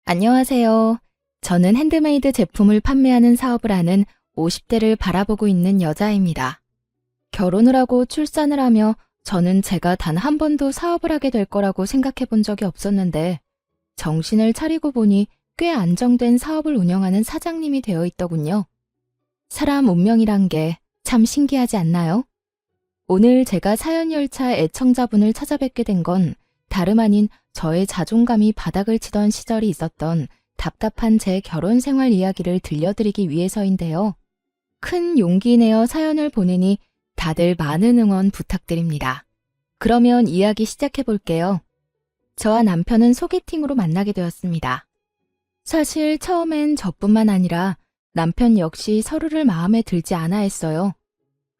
안녕하세요. 저는 핸드메이드 제품을 판매하는 사업을 하는 50대를 바라보고 있는 여자입니다. 결혼을 하고 출산을 하며 저는 제가 단 한 번도 사업을 하게 될 거라고 생각해 본 적이 없었는데 정신을 차리고 보니 꽤 안정된 사업을 운영하는 사장님이 되어 있더군요. 사람 운명이란 게 참 신기하지 않나요? 오늘 제가 사연열차 애청자분을 찾아뵙게 된 건 다름 아닌 저의 자존감이 바닥을 치던 시절이 있었던 답답한 제 결혼 생활 이야기를 들려드리기 위해서인데요. 큰 용기 내어 사연을 보내니 다들 많은 응원 부탁드립니다. 그러면 이야기 시작해 볼게요. 저와 남편은 소개팅으로 만나게 되었습니다. 사실 처음엔 저뿐만 아니라 남편 역시 서로를 마음에 들지 않아 했어요.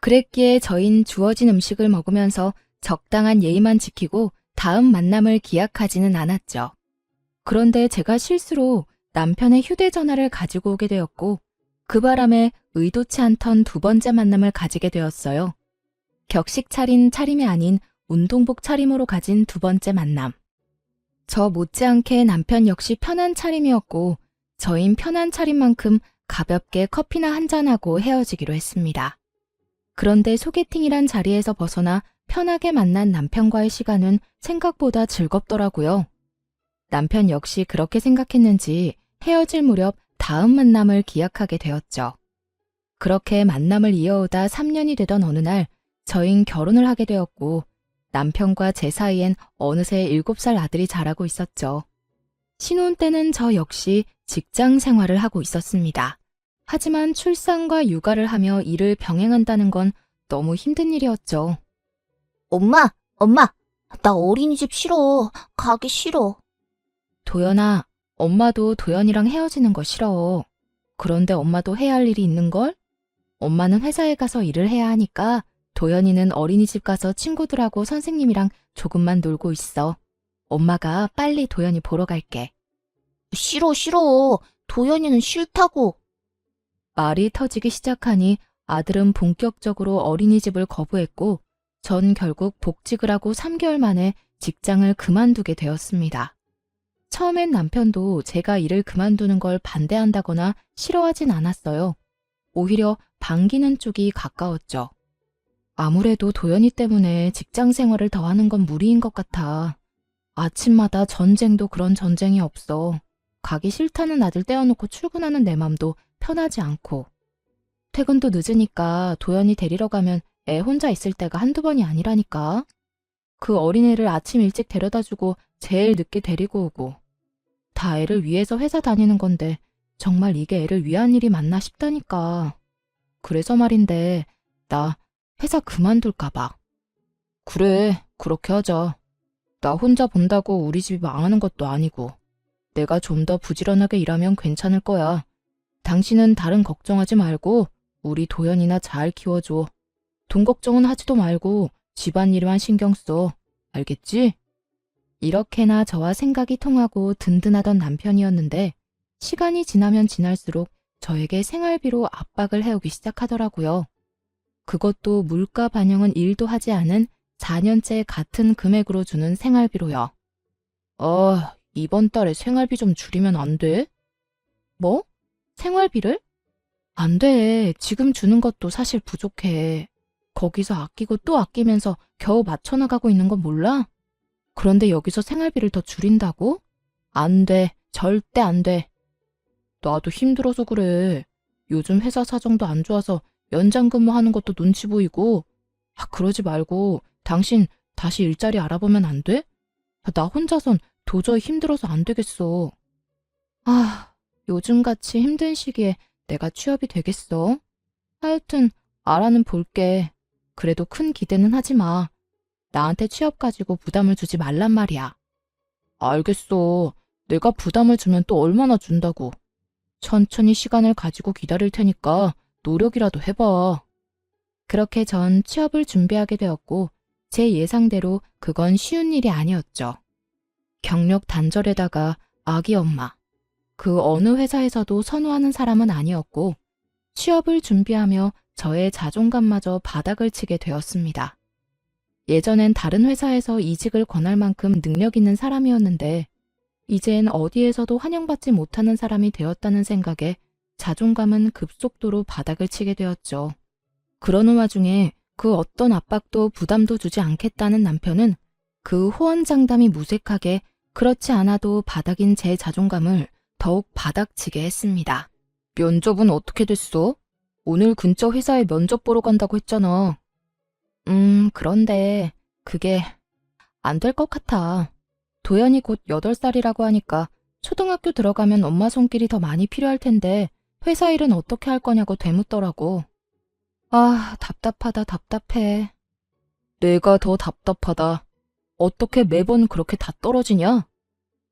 그랬기에 저흰 주어진 음식을 먹으면서 적당한 예의만 지키고 다음 만남을 기약하지는 않았죠. 그런데 제가 실수로 남편의 휴대전화를 가지고 오게 되었고 그 바람에 의도치 않던 두 번째 만남을 가지게 되었어요. 격식 차린 차림이 아닌 운동복 차림으로 가진 두 번째 만남. 저 못지않게 남편 역시 편한 차림이었고 저흰 편한 차림만큼 가볍게 커피나 한잔하고 헤어지기로 했습니다. 그런데 소개팅이란 자리에서 벗어나 편하게 만난 남편과의 시간은 생각보다 즐겁더라고요. 남편 역시 그렇게 생각했는지 헤어질 무렵 다음 만남을 기약하게 되었죠. 그렇게 만남을 이어오다 3년이 되던 어느 날 저흰 결혼을 하게 되었고 남편과 제 사이엔 어느새 7살 아들이 자라고 있었죠. 신혼 때는 저 역시 직장 생활을 하고 있었습니다. 하지만 출산과 육아를 하며 일을 병행한다는 건 너무 힘든 일이었죠. 엄마, 나 어린이집 싫어. 가기 싫어. 도연아, 엄마도 도연이랑 헤어지는 거 싫어. 그런데 엄마도 해야 할 일이 있는걸? 엄마는 회사에 가서 일을 해야 하니까 도연이는 어린이집 가서 친구들하고 선생님이랑 조금만 놀고 있어. 엄마가 빨리 도연이 보러 갈게. 싫어. 도연이는 싫다고. 말이 터지기 시작하니 아들은 본격적으로 어린이집을 거부했고 전 결국 복직을 하고 3개월 만에 직장을 그만두게 되었습니다. 처음엔 남편도 제가 일을 그만두는 걸 반대한다거나 싫어하진 않았어요. 오히려 반기는 쪽이 가까웠죠. 아무래도 도연이 때문에 직장 생활을 더 하는 건 무리인 것 같아. 아침마다 전쟁도 그런 전쟁이 없어. 가기 싫다는 아들 떼어놓고 출근하는 내 맘도 편하지 않고. 퇴근도 늦으니까 도연이 데리러 가면 애 혼자 있을 때가 한두 번이 아니라니까. 그 어린애를 아침 일찍 데려다주고 제일 늦게 데리고 오고. 다 애를 위해서 회사 다니는 건데 정말 이게 애를 위한 일이 맞나 싶다니까. 그래서 말인데 나 회사 그만둘까 봐. 그래, 그렇게 하자. 나 혼자 본다고 우리 집이 망하는 것도 아니고. 내가 좀 더 부지런하게 일하면 괜찮을 거야. 당신은 다른 걱정하지 말고 우리 도연이나 잘 키워줘. 돈 걱정은 하지도 말고 집안일만 신경 써. 알겠지? 이렇게나 저와 생각이 통하고 든든하던 남편이었는데 시간이 지나면 지날수록 저에게 생활비로 압박을 해오기 시작하더라고요. 그것도 물가 반영은 1도 하지 않은 4년째 같은 금액으로 주는 생활비로요. 이번 달에 생활비 좀 줄이면 안 돼? 뭐? 생활비를? 안 돼. 지금 주는 것도 사실 부족해. 거기서 아끼고 또 아끼면서 겨우 맞춰나가고 있는 건 몰라? 그런데 여기서 생활비를 더 줄인다고? 안 돼. 절대 안 돼. 나도 힘들어서 그래. 요즘 회사 사정도 안 좋아서 연장 근무하는 것도 눈치 보이고. 그러지 말고 당신 다시 일자리 알아보면 안 돼? 나 혼자선 도저히 힘들어서 안 되겠어. 요즘같이 힘든 시기에 내가 취업이 되겠어? 하여튼 알아는 볼게. 그래도 큰 기대는 하지 마. 나한테 취업 가지고 부담을 주지 말란 말이야. 알겠어. 내가 부담을 주면 또 얼마나 준다고. 천천히 시간을 가지고 기다릴 테니까 노력이라도 해봐. 그렇게 전 취업을 준비하게 되었고 제 예상대로 그건 쉬운 일이 아니었죠. 경력 단절에다가 아기 엄마. 그 어느 회사에서도 선호하는 사람은 아니었고 취업을 준비하며 저의 자존감마저 바닥을 치게 되었습니다. 예전엔 다른 회사에서 이직을 권할 만큼 능력 있는 사람이었는데 이젠 어디에서도 환영받지 못하는 사람이 되었다는 생각에 자존감은 급속도로 바닥을 치게 되었죠. 그러는 와중에 그 어떤 압박도 부담도 주지 않겠다는 남편은 그 호언장담이 무색하게 그렇지 않아도 바닥인 제 자존감을 더욱 바닥치게 했습니다. 면접은 어떻게 됐어? 오늘 근처 회사에 면접 보러 간다고 했잖아. 그런데 그게 안 될 것 같아. 도연이 곧 8살이라고 하니까 초등학교 들어가면 엄마 손길이 더 많이 필요할 텐데 회사 일은 어떻게 할 거냐고 되묻더라고. 아, 답답하다, 답답해. 내가 더 답답하다. 어떻게 매번 그렇게 다 떨어지냐?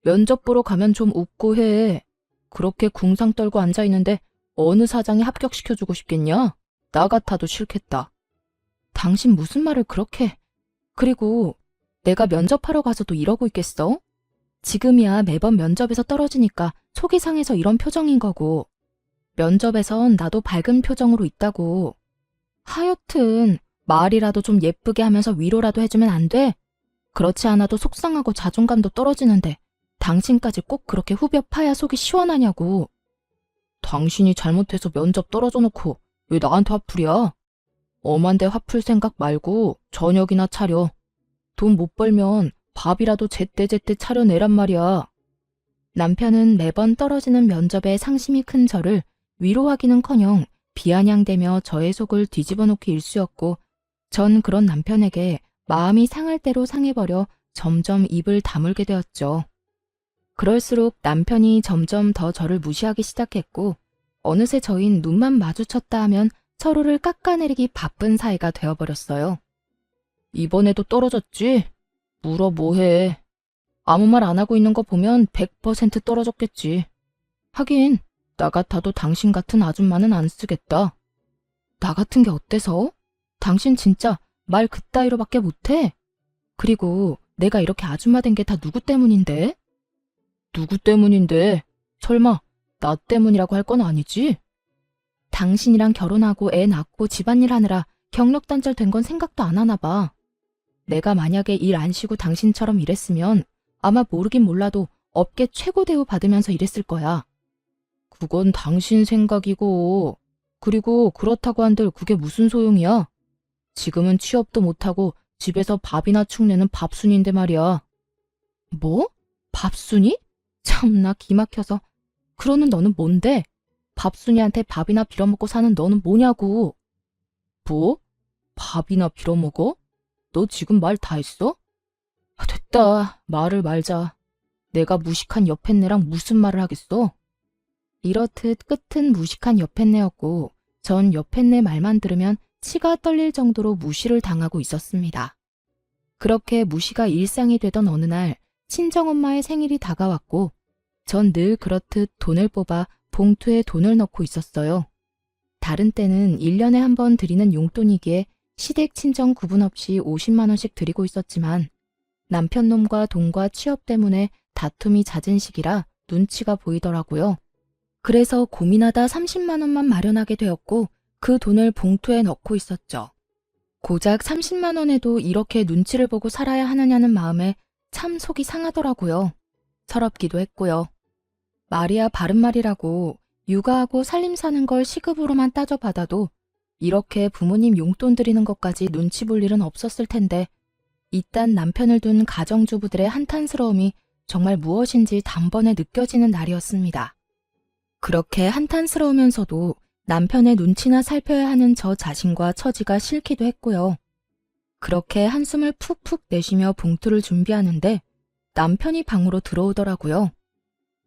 면접 보러 가면 좀 웃고 해. 그렇게 궁상 떨고 앉아있는데 어느 사장이 합격시켜주고 싶겠냐? 나 같아도 싫겠다. 당신 무슨 말을 그렇게... 그리고 내가 면접하러 가서도 이러고 있겠어? 지금이야 매번 면접에서 떨어지니까 속이 상해서 이런 표정인 거고 면접에선 나도 밝은 표정으로 있다고. 하여튼 말이라도 좀 예쁘게 하면서 위로라도 해주면 안 돼? 그렇지 않아도 속상하고 자존감도 떨어지는데 당신까지 꼭 그렇게 후벼 파야 속이 시원하냐고. 당신이 잘못해서 면접 떨어져 놓고 왜 나한테 화풀이야? 엄한데 화풀 생각 말고 저녁이나 차려. 돈 못 벌면 밥이라도 제때제때 차려내란 말이야. 남편은 매번 떨어지는 면접에 상심이 큰 저를 위로하기는커녕 비아냥대며 저의 속을 뒤집어 놓기 일쑤였고 전 그런 남편에게 마음이 상할 대로 상해버려 점점 입을 다물게 되었죠. 그럴수록 남편이 점점 더 저를 무시하기 시작했고 어느새 저흰 눈만 마주쳤다 하면 서로를 깎아내리기 바쁜 사이가 되어버렸어요. 이번에도 떨어졌지? 물어 뭐해. 아무 말 안 하고 있는 거 보면 100% 떨어졌겠지. 하긴 나 같아도 당신 같은 아줌마는 안 쓰겠다. 나 같은 게 어때서? 당신 진짜 말 그따위로밖에 못해? 그리고 내가 이렇게 아줌마 된 게 다 누구 때문인데? 누구 때문인데? 설마 나 때문이라고 할 건 아니지? 당신이랑 결혼하고 애 낳고 집안일 하느라 경력 단절 된 건 생각도 안 하나 봐. 내가 만약에 일 안 쉬고 당신처럼 일했으면 아마 모르긴 몰라도 업계 최고 대우 받으면서 일했을 거야. 그건 당신 생각이고, 그리고 그렇다고 한들 그게 무슨 소용이야? 지금은 취업도 못하고 집에서 밥이나 축내는 밥순인데 말이야. 뭐? 밥순이? 참나 기막혀서. 그러는 너는 뭔데? 밥순이한테 밥이나 빌어먹고 사는 너는 뭐냐고. 뭐? 밥이나 빌어먹어? 너 지금 말 다 했어? 됐다. 말을 말자. 내가 무식한 여팻네랑 무슨 말을 하겠어? 이렇듯 끝은 무식한 여팻네였고 전 여팻네 말만 들으면 치가 떨릴 정도로 무시를 당하고 있었습니다. 그렇게 무시가 일상이 되던 어느 날 친정엄마의 생일이 다가왔고 전 늘 그렇듯 돈을 뽑아 봉투에 돈을 넣고 있었어요. 다른 때는 1년에 한 번 드리는 용돈이기에 시댁 친정 구분 없이 50만 원씩 드리고 있었지만 남편 놈과 돈과 취업 때문에 다툼이 잦은 시기라 눈치가 보이더라고요. 그래서 고민하다 30만 원만 마련하게 되었고 그 돈을 봉투에 넣고 있었죠. 고작 30만 원에도 이렇게 눈치를 보고 살아야 하느냐는 마음에 참 속이 상하더라고요. 서럽기도 했고요. 말이야 바른 말이라고 육아하고 살림 사는 걸 시급으로만 따져받아도 이렇게 부모님 용돈 드리는 것까지 눈치 볼 일은 없었을 텐데 이딴 남편을 둔 가정주부들의 한탄스러움이 정말 무엇인지 단번에 느껴지는 날이었습니다. 그렇게 한탄스러우면서도 남편의 눈치나 살펴야 하는 저 자신과 처지가 싫기도 했고요. 그렇게 한숨을 푹푹 내쉬며 봉투를 준비하는데 남편이 방으로 들어오더라고요.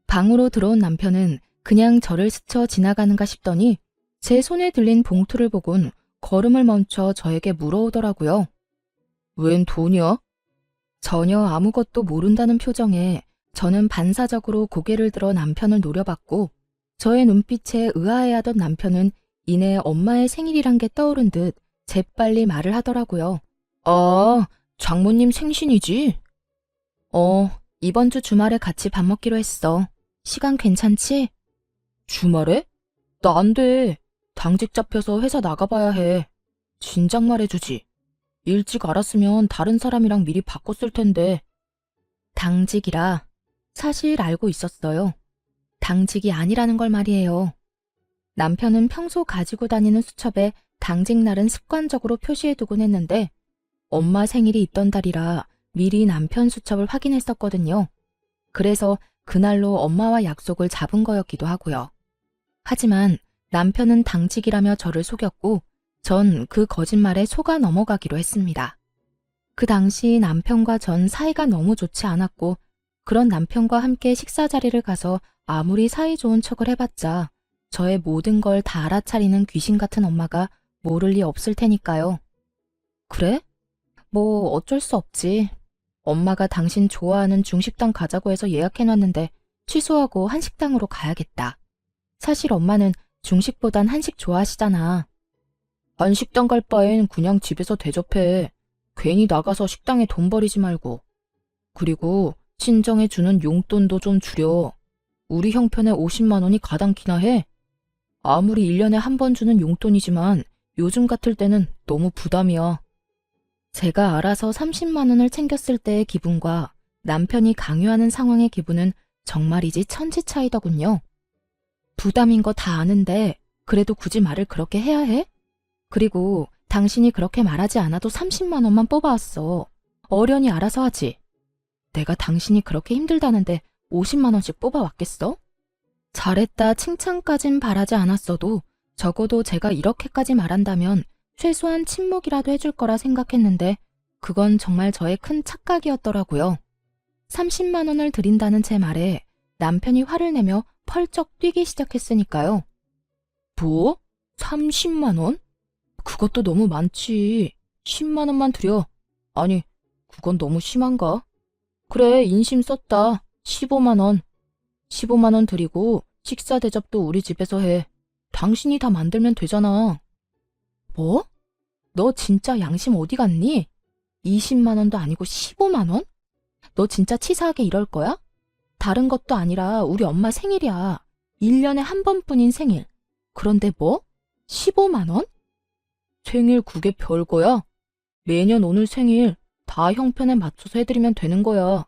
방으로 들어온 남편은 그냥 저를 스쳐 지나가는가 싶더니 제 손에 들린 봉투를 보곤 걸음을 멈춰 저에게 물어오더라고요. 웬 돈이야? 전혀 아무것도 모른다는 표정에 저는 반사적으로 고개를 들어 남편을 노려봤고 저의 눈빛에 의아해하던 남편은 이내 엄마의 생일이란 게 떠오른 듯 재빨리 말을 하더라고요. 아, 장모님 생신이지? 이번 주 주말에 같이 밥 먹기로 했어. 시간 괜찮지? 주말에? 나 안 돼. 당직 잡혀서 회사 나가봐야 해. 진작 말해주지. 일찍 알았으면 다른 사람이랑 미리 바꿨을 텐데. 당직이라. 사실 알고 있었어요. 당직이 아니라는 걸 말이에요. 남편은 평소 가지고 다니는 수첩에 당직 날은 습관적으로 표시해두곤 했는데 엄마 생일이 있던 달이라 미리 남편 수첩을 확인했었거든요. 그래서 그날로 엄마와 약속을 잡은 거였기도 하고요. 하지만 남편은 당직이라며 저를 속였고 전 그 거짓말에 속아 넘어가기로 했습니다. 그 당시 남편과 전 사이가 너무 좋지 않았고 그런 남편과 함께 식사 자리를 가서 아무리 사이 좋은 척을 해봤자 저의 모든 걸 다 알아차리는 귀신 같은 엄마가 모를 리 없을 테니까요. 그래? 뭐 어쩔 수 없지. 엄마가 당신 좋아하는 중식당 가자고 해서 예약해놨는데 취소하고 한식당으로 가야겠다. 사실 엄마는 중식보단 한식 좋아하시잖아. 한식당 갈 바엔 그냥 집에서 대접해. 괜히 나가서 식당에 돈 버리지 말고. 그리고 친정에 주는 용돈도 좀 줄여. 우리 형편에 50만 원이 가당키나 해. 아무리 1년에 한 번 주는 용돈이지만 요즘 같을 때는 너무 부담이야. 제가 알아서 30만 원을 챙겼을 때의 기분과 남편이 강요하는 상황의 기분은 정말이지 천지 차이더군요. 부담인 거 다 아는데 그래도 굳이 말을 그렇게 해야 해? 그리고 당신이 그렇게 말하지 않아도 30만 원만 뽑아왔어. 어련히 알아서 하지. 내가 당신이 그렇게 힘들다는데 50만 원씩 뽑아왔겠어? 잘했다 칭찬까진 바라지 않았어도 적어도 제가 이렇게까지 말한다면 최소한 침묵이라도 해줄 거라 생각했는데 그건 정말 저의 큰 착각이었더라고요. 30만 원을 드린다는 제 말에 남편이 화를 내며 펄쩍 뛰기 시작했으니까요. 뭐? 30만 원? 그것도 너무 많지. 10만 원만 드려. 아니, 그건 너무 심한가? 그래, 인심 썼다. 15만 원. 15만 원 드리고 식사 대접도 우리 집에서 해. 당신이 다 만들면 되잖아. 뭐? 너 진짜 양심 어디 갔니? 20만 원도 아니고 15만 원? 너 진짜 치사하게 이럴 거야? 다른 것도 아니라 우리 엄마 생일이야. 1년에 한 번뿐인 생일. 그런데 뭐? 15만 원? 생일 그게 별거야? 매년 오늘 생일 다 형편에 맞춰서 해드리면 되는 거야.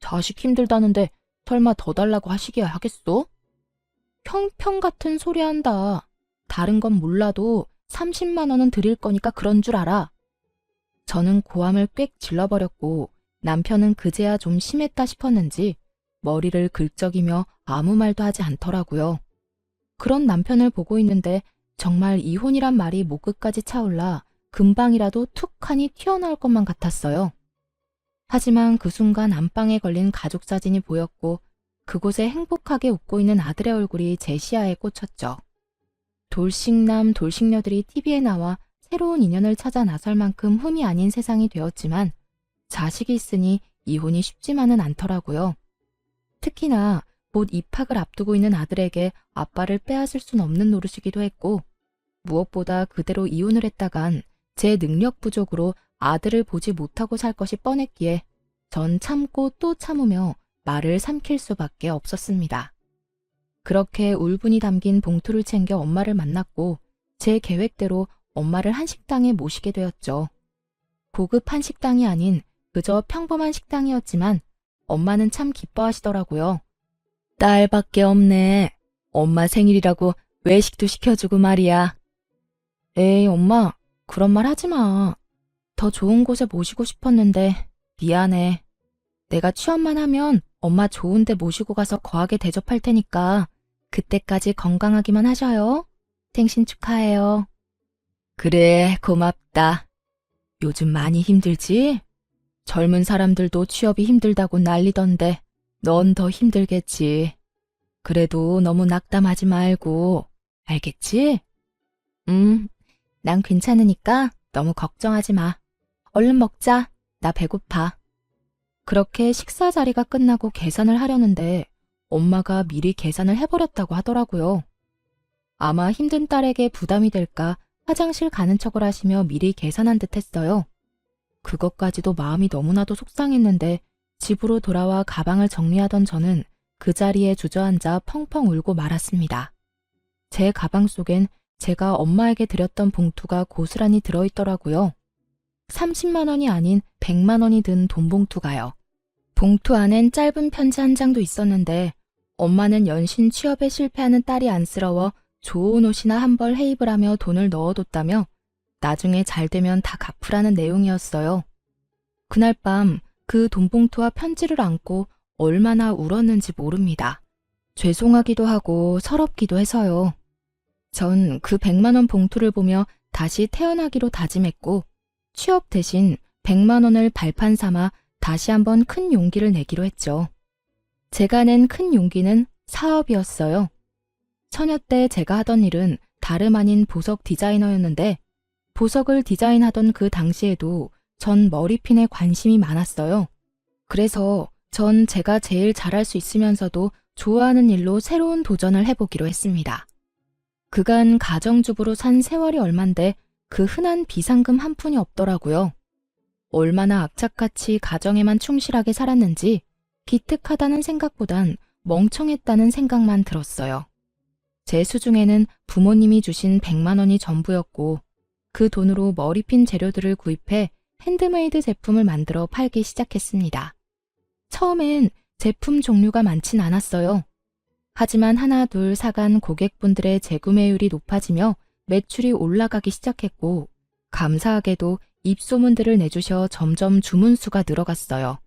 자식 힘들다는데 설마 더 달라고 하시기야 하겠어? 형편 같은 소리 한다. 다른 건 몰라도 30만 원은 드릴 거니까 그런 줄 알아. 저는 고함을 꽥 질러버렸고 남편은 그제야 좀 심했다 싶었는지 머리를 긁적이며 아무 말도 하지 않더라고요. 그런 남편을 보고 있는데 정말 이혼이란 말이 목끝까지 차올라 금방이라도 툭하니 튀어나올 것만 같았어요. 하지만 그 순간 안방에 걸린 가족 사진이 보였고 그곳에 행복하게 웃고 있는 아들의 얼굴이 제 시야에 꽂혔죠. 돌싱남 돌싱녀들이 TV에 나와 새로운 인연을 찾아 나설 만큼 흠이 아닌 세상이 되었지만 자식이 있으니 이혼이 쉽지만은 않더라고요. 특히나 곧 입학을 앞두고 있는 아들에게 아빠를 빼앗을 순 없는 노릇이기도 했고 무엇보다 그대로 이혼을 했다간 제 능력 부족으로 아들을 보지 못하고 살 것이 뻔했기에 전 참고 또 참으며 말을 삼킬 수밖에 없었습니다. 그렇게 울분이 담긴 봉투를 챙겨 엄마를 만났고 제 계획대로 엄마를 한식당에 모시게 되었죠. 고급 한식당이 아닌 그저 평범한 식당이었지만 엄마는 참 기뻐하시더라고요. 딸밖에 없네. 엄마 생일이라고 외식도 시켜주고 말이야. 에이, 엄마, 그런 말 하지 마. 더 좋은 곳에 모시고 싶었는데 미안해. 내가 취업만 하면 엄마 좋은 데 모시고 가서 거하게 대접할 테니까 그때까지 건강하기만 하셔요. 생신 축하해요. 그래, 고맙다. 요즘 많이 힘들지? 젊은 사람들도 취업이 힘들다고 난리던데 넌 더 힘들겠지. 그래도 너무 낙담하지 말고, 알겠지? 난 괜찮으니까 너무 걱정하지 마. 얼른 먹자. 나 배고파. 그렇게 식사 자리가 끝나고 계산을 하려는데 엄마가 미리 계산을 해버렸다고 하더라고요. 아마 힘든 딸에게 부담이 될까 화장실 가는 척을 하시며 미리 계산한 듯 했어요. 그것까지도 마음이 너무나도 속상했는데 집으로 돌아와 가방을 정리하던 저는 그 자리에 주저앉아 펑펑 울고 말았습니다. 제 가방 속엔 제가 엄마에게 드렸던 봉투가 고스란히 들어있더라고요. 30만 원이 아닌 100만 원이 든 돈 봉투가요. 봉투 안엔 짧은 편지 한 장도 있었는데 엄마는 연신 취업에 실패하는 딸이 안쓰러워 좋은 옷이나 한 벌 해입을 하며 돈을 넣어뒀다며 나중에 잘 되면 다 갚으라는 내용이었어요. 그날 밤 그 돈봉투와 편지를 안고 얼마나 울었는지 모릅니다. 죄송하기도 하고 서럽기도 해서요. 전 그 100만 원 봉투를 보며 다시 태어나기로 다짐했고 취업 대신 100만 원을 발판 삼아 다시 한번 큰 용기를 내기로 했죠. 제가 낸 큰 용기는 사업이었어요. 처녀 때 제가 하던 일은 다름 아닌 보석 디자이너였는데 보석을 디자인하던 그 당시에도 전 머리핀에 관심이 많았어요. 그래서 전 제가 제일 잘할 수 있으면서도 좋아하는 일로 새로운 도전을 해보기로 했습니다. 그간 가정주부로 산 세월이 얼만데 그 흔한 비상금 한 푼이 없더라고요. 얼마나 악착같이 가정에만 충실하게 살았는지 기특하다는 생각보단 멍청했다는 생각만 들었어요. 제 수중에는 부모님이 주신 100만 원이 전부였고 그 돈으로 머리핀 재료들을 구입해 핸드메이드 제품을 만들어 팔기 시작했습니다. 처음엔 제품 종류가 많진 않았어요. 하지만 하나 둘 사간 고객분들의 재구매율이 높아지며 매출이 올라가기 시작했고 감사하게도 입소문들을 내주셔 점점 주문수가 늘어갔어요.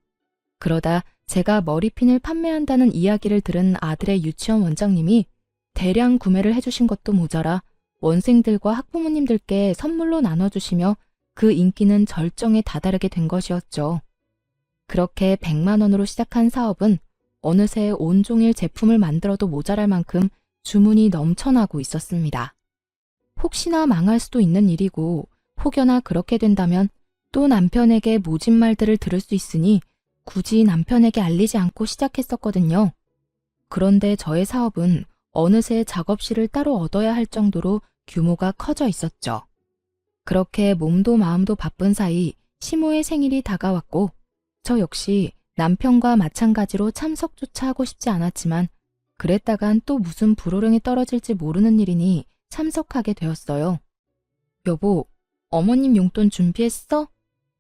그러다 제가 머리핀을 판매한다는 이야기를 들은 아들의 유치원 원장님이 대량 구매를 해주신 것도 모자라 원생들과 학부모님들께 선물로 나눠주시며 그 인기는 절정에 다다르게 된 것이었죠. 그렇게 100만 원으로 시작한 사업은 어느새 온종일 제품을 만들어도 모자랄 만큼 주문이 넘쳐나고 있었습니다. 혹시나 망할 수도 있는 일이고 혹여나 그렇게 된다면 또 남편에게 모진 말들을 들을 수 있으니 굳이 남편에게 알리지 않고 시작했었거든요. 그런데 저의 사업은 어느새 작업실을 따로 얻어야 할 정도로 규모가 커져 있었죠. 그렇게 몸도 마음도 바쁜 사이 시모의 생일이 다가왔고 저 역시 남편과 마찬가지로 참석조차 하고 싶지 않았지만 그랬다간 또 무슨 불호령이 떨어질지 모르는 일이니 참석하게 되었어요. 여보, 어머님 용돈 준비했어?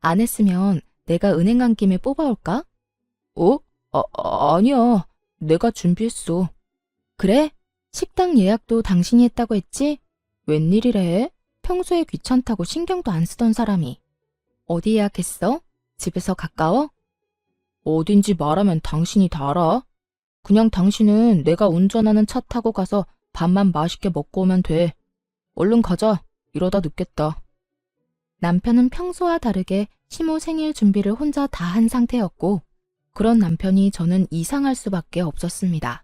안 했으면 내가 은행 간 김에 뽑아올까? 어? 아니야. 내가 준비했어. 그래? 식당 예약도 당신이 했다고 했지? 웬일이래? 평소에 귀찮다고 신경도 안 쓰던 사람이. 어디 예약했어? 집에서 가까워? 어딘지 말하면 당신이 다 알아. 그냥 당신은 내가 운전하는 차 타고 가서 밥만 맛있게 먹고 오면 돼. 얼른 가자. 이러다 늦겠다. 남편은 평소와 다르게 시모 생일 준비를 혼자 다 한 상태였고 그런 남편이 저는 이상할 수밖에 없었습니다.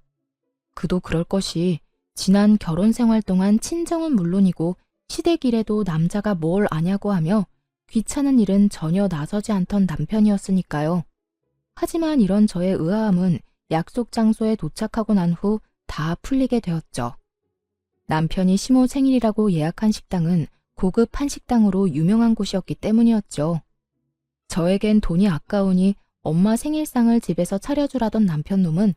그도 그럴 것이 지난 결혼 생활 동안 친정은 물론이고 시댁 일에도 남자가 뭘 아냐고 하며 귀찮은 일은 전혀 나서지 않던 남편이었으니까요. 하지만 이런 저의 의아함은 약속 장소에 도착하고 난 후 다 풀리게 되었죠. 남편이 시모 생일이라고 예약한 식당은 고급 한식당으로 유명한 곳이었기 때문이었죠. 저에겐 돈이 아까우니 엄마 생일상을 집에서 차려주라던 남편놈은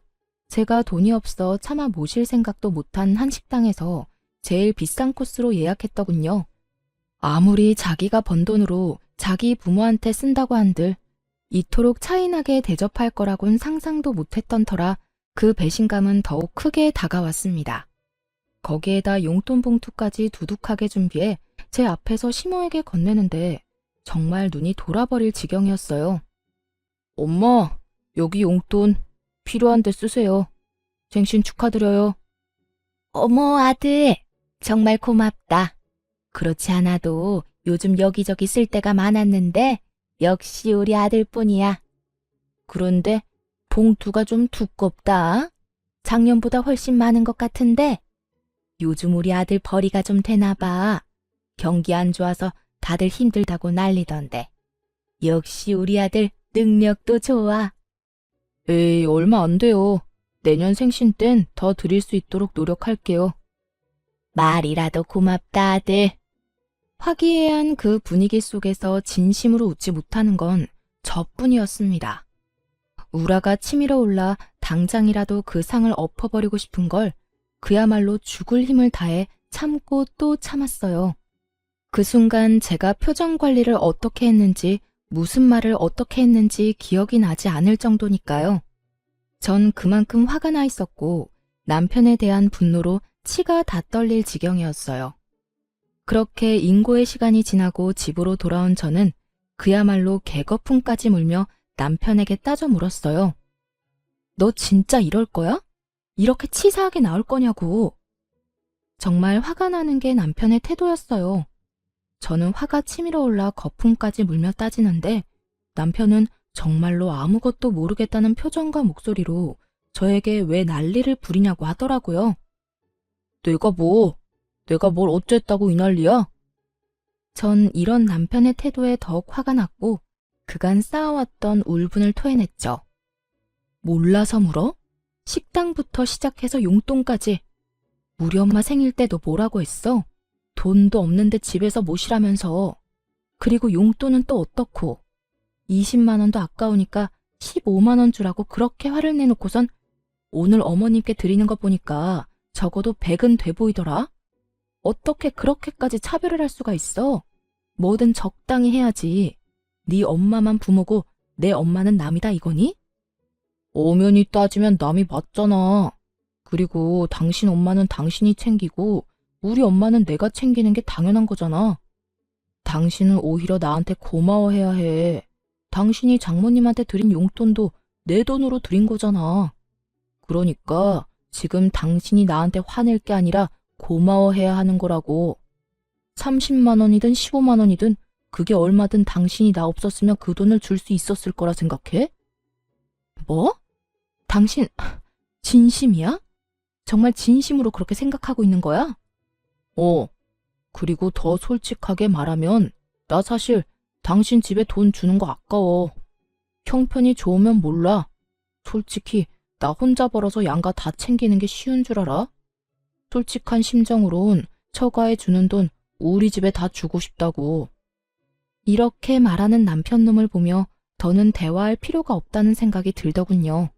제가 돈이 없어 차마 모실 생각도 못한 한식당에서 제일 비싼 코스로 예약했더군요. 아무리 자기가 번 돈으로 자기 부모한테 쓴다고 한들 이토록 차이나게 대접할 거라곤 상상도 못했던 터라 그 배신감은 더욱 크게 다가왔습니다. 거기에다 용돈 봉투까지 두둑하게 준비해 제 앞에서 시모에게 건네는데 정말 눈이 돌아버릴 지경이었어요. 엄마, 여기 용돈 필요한 데 쓰세요. 생신 축하드려요. 어머, 아들. 정말 고맙다. 그렇지 않아도 요즘 여기저기 쓸 데가 많았는데 역시 우리 아들뿐이야. 그런데 봉투가 좀 두껍다. 작년보다 훨씬 많은 것 같은데 요즘 우리 아들 벌이가 좀 되나 봐. 경기 안 좋아서 다들 힘들다고 난리던데. 역시 우리 아들 능력도 좋아. 에이, 얼마 안 돼요. 내년 생신 땐 더 드릴 수 있도록 노력할게요. 말이라도 고맙다, 아들. 화기애애한 그 분위기 속에서 진심으로 웃지 못하는 건 저뿐이었습니다. 우라가 치밀어 올라 당장이라도 그 상을 엎어버리고 싶은 걸 그야말로 죽을 힘을 다해 참고 또 참았어요. 그 순간 제가 표정 관리를 어떻게 했는지 무슨 말을 어떻게 했는지 기억이 나지 않을 정도니까요. 전 그만큼 화가 나 있었고 남편에 대한 분노로 치가 다 떨릴 지경이었어요. 그렇게 인고의 시간이 지나고 집으로 돌아온 저는 그야말로 개거품까지 물며 남편에게 따져 물었어요. 너 진짜 이럴 거야? 이렇게 치사하게 나올 거냐고. 정말 화가 나는 게 남편의 태도였어요. 저는 화가 치밀어 올라 거품까지 물며 따지는데 남편은 정말로 아무것도 모르겠다는 표정과 목소리로 저에게 왜 난리를 부리냐고 하더라고요. 내가 뭘 어쨌다고 이 난리야? 전 이런 남편의 태도에 더욱 화가 났고 그간 쌓아왔던 울분을 토해냈죠. 몰라서 물어? 식당부터 시작해서 용돈까지. 우리 엄마 생일 때 너 뭐라고 했어? 돈도 없는데 집에서 모시라면서. 그리고 용돈은 또 어떻고. 20만 원도 아까우니까 15만 원 주라고 그렇게 화를 내놓고선 오늘 어머님께 드리는 거 보니까 적어도 100은 돼 보이더라. 어떻게 그렇게까지 차별을 할 수가 있어? 뭐든 적당히 해야지. 네 엄마만 부모고 내 엄마는 남이다 이거니? 엄연히 따지면 남이 맞잖아. 그리고 당신 엄마는 당신이 챙기고 우리 엄마는 내가 챙기는 게 당연한 거잖아. 당신은 오히려 나한테 고마워해야 해. 당신이 장모님한테 드린 용돈도 내 돈으로 드린 거잖아. 그러니까 지금 당신이 나한테 화낼 게 아니라 고마워해야 하는 거라고. 30만 원이든 15만 원이든 그게 얼마든 당신이 나 없었으면 그 돈을 줄 수 있었을 거라 생각해? 뭐? 당신 진심이야? 정말 진심으로 그렇게 생각하고 있는 거야? 그리고 더 솔직하게 말하면 나 사실 당신 집에 돈 주는 거 아까워. 형편이 좋으면 몰라. 솔직히 나 혼자 벌어서 양가 다 챙기는 게 쉬운 줄 알아? 솔직한 심정으론 처가에 주는 돈 우리 집에 다 주고 싶다고. 이렇게 말하는 남편놈을 보며 더는 대화할 필요가 없다는 생각이 들더군요.